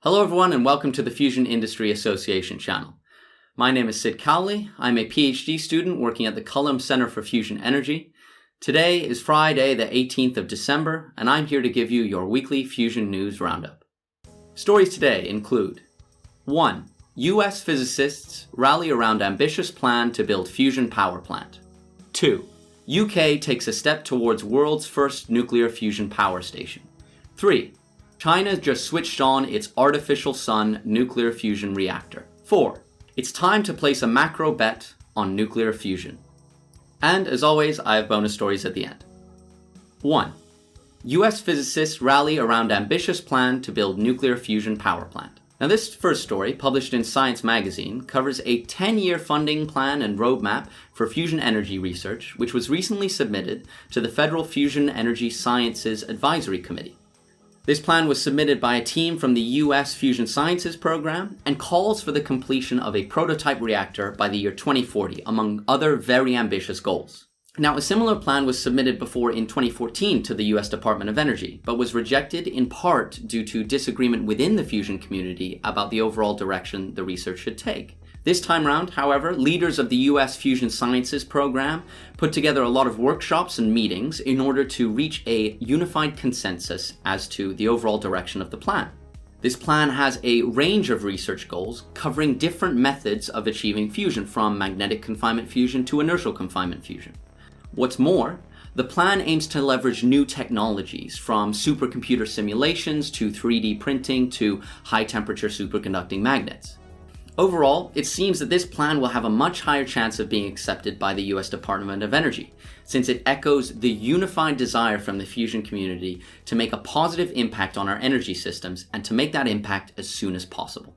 Hello everyone and welcome to the Fusion Industry Association channel. My name is Sid Cowley. I'm a PhD student working at the Cullum Center for Fusion Energy. Today is Friday the 18th of December and I'm here to give you your weekly fusion news roundup. Stories today include 1. US physicists rally around ambitious plan to build fusion power plant. 2. UK takes a step towards world's first nuclear fusion power station. 3. China just switched on its artificial sun nuclear fusion reactor. 4. It's time to place a macro bet on nuclear fusion. And as always, I have bonus stories at the end. 1. US physicists rally around ambitious plan to build nuclear fusion power plant. Now this first story, published in Science magazine, covers a 10-year funding plan and roadmap for fusion energy research, which was recently submitted to the Federal Fusion Energy Sciences Advisory Committee. This plan was submitted by a team from the US Fusion Sciences program and calls for the completion of a prototype reactor by the year 2040, among other very ambitious goals. Now, a similar plan was submitted before in 2014 to the US Department of Energy, but was rejected in part due to disagreement within the fusion community about the overall direction the research should take. This time round, however, leaders of the US Fusion Sciences program put together a lot of workshops and meetings in order to reach a unified consensus as to the overall direction of the plan. This plan has a range of research goals covering different methods of achieving fusion, from magnetic confinement fusion to inertial confinement fusion. What's more, the plan aims to leverage new technologies, from supercomputer simulations to 3D printing to high-temperature superconducting magnets. Overall, it seems that this plan will have a much higher chance of being accepted by the US Department of Energy, since it echoes the unified desire from the fusion community to make a positive impact on our energy systems and to make that impact as soon as possible.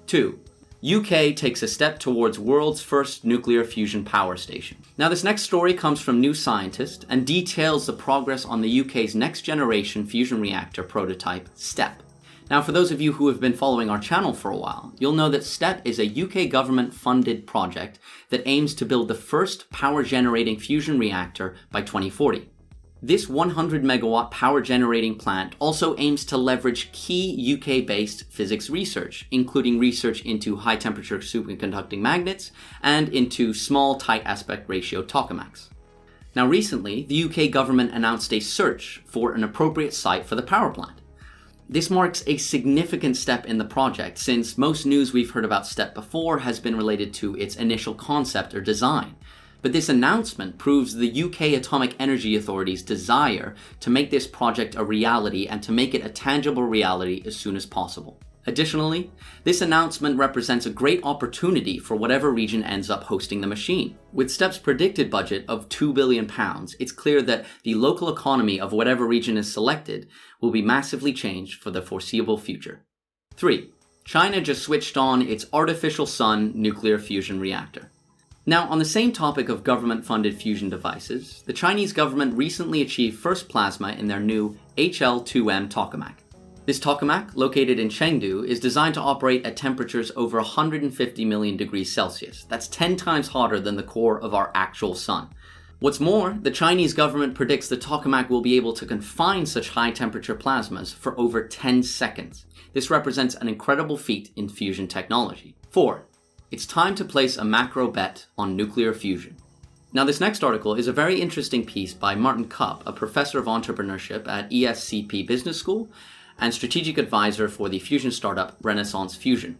2. UK takes a step towards world's first nuclear fusion power station. Now this next story comes from New Scientist and details the progress on the UK's next generation fusion reactor prototype, STEP. Now, for those of you who have been following our channel for a while, you'll know that STEP is a UK government-funded project that aims to build the first power-generating fusion reactor by 2040. This 100-megawatt power-generating plant also aims to leverage key UK-based physics research, including research into high-temperature superconducting magnets and into small tight aspect ratio tokamaks. Now, recently, the UK government announced a search for an appropriate site for the power plant. This marks a significant step in the project, since most news we've heard about STEP before has been related to its initial concept or design. But this announcement proves the UK Atomic Energy Authority's desire to make this project a reality and to make it a tangible reality as soon as possible. Additionally, this announcement represents a great opportunity for whatever region ends up hosting the machine. With STEP's predicted budget of £2 billion, it's clear that the local economy of whatever region is selected will be massively changed for the foreseeable future. 3. China just switched on its artificial sun nuclear fusion reactor. Now, on the same topic of government-funded fusion devices, the Chinese government recently achieved first plasma in their new HL-2M tokamak. This tokamak, located in Chengdu, is designed to operate at temperatures over 150 million degrees Celsius. That's 10 times hotter than the core of our actual sun. What's more, the Chinese government predicts the tokamak will be able to confine such high-temperature plasmas for over 10 seconds. This represents an incredible feat in fusion technology. 4. It's time to place a macro bet on nuclear fusion. Now, this next article is a very interesting piece by Martin Kupp, a professor of entrepreneurship at ESCP Business School and strategic advisor for the fusion startup Renaissance Fusion.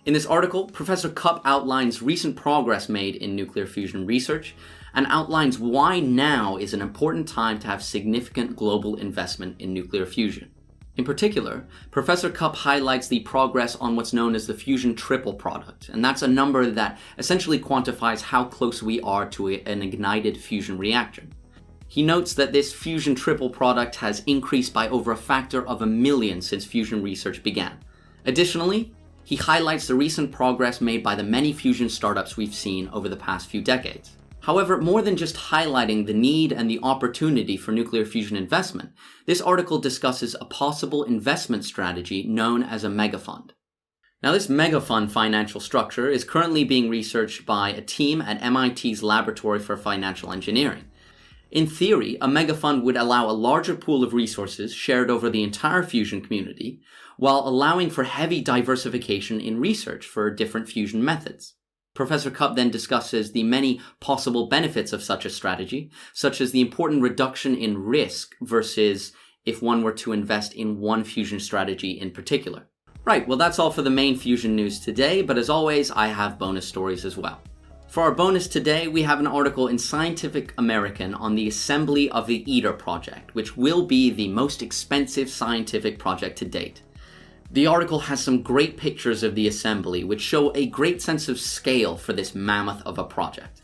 In this article, Professor Kupp outlines recent progress made in nuclear fusion research and outlines why now is an important time to have significant global investment in nuclear fusion. In particular, Professor Kupp highlights the progress on what's known as the fusion triple product, and that's a number that essentially quantifies how close we are to an ignited fusion reactor. He notes that this fusion triple product has increased by over a factor of 1 million since fusion research began. Additionally, he highlights the recent progress made by the many fusion startups we've seen over the past few decades. However, more than just highlighting the need and the opportunity for nuclear fusion investment, this article discusses a possible investment strategy known as a megafund. Now, this megafund financial structure is currently being researched by a team at MIT's Laboratory for Financial Engineering. In theory, a megafund would allow a larger pool of resources shared over the entire fusion community, while allowing for heavy diversification in research for different fusion methods. Professor Cupp then discusses the many possible benefits of such a strategy, such as the important reduction in risk versus if one were to invest in one fusion strategy in particular. Right, well that's all for the main fusion news today, but as always, I have bonus stories as well. For our bonus today, we have an article in Scientific American on the assembly of the ITER project, which will be the most expensive scientific project to date. The article has some great pictures of the assembly, which show a great sense of scale for this mammoth of a project.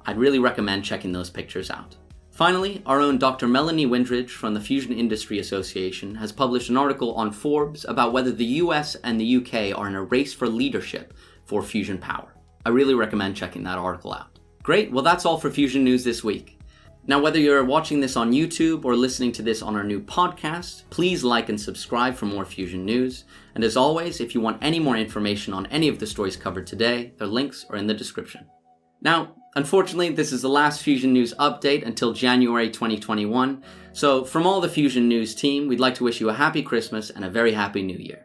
I'd really recommend checking those pictures out. Finally, our own Dr. Melanie Windridge from the Fusion Industry Association has published an article on Forbes about whether the US and the UK are in a race for leadership for fusion power. I really recommend checking that article out. Great, well that's all for Fusion News this week. Now, whether you're watching this on YouTube or listening to this on our new podcast, please like and subscribe for more Fusion news. And as always, if you want any more information on any of the stories covered today, their links are in the description. Now, unfortunately, this is the last Fusion News update until January 2021. So from all the Fusion News team, we'd like to wish you a happy Christmas and a very happy New Year.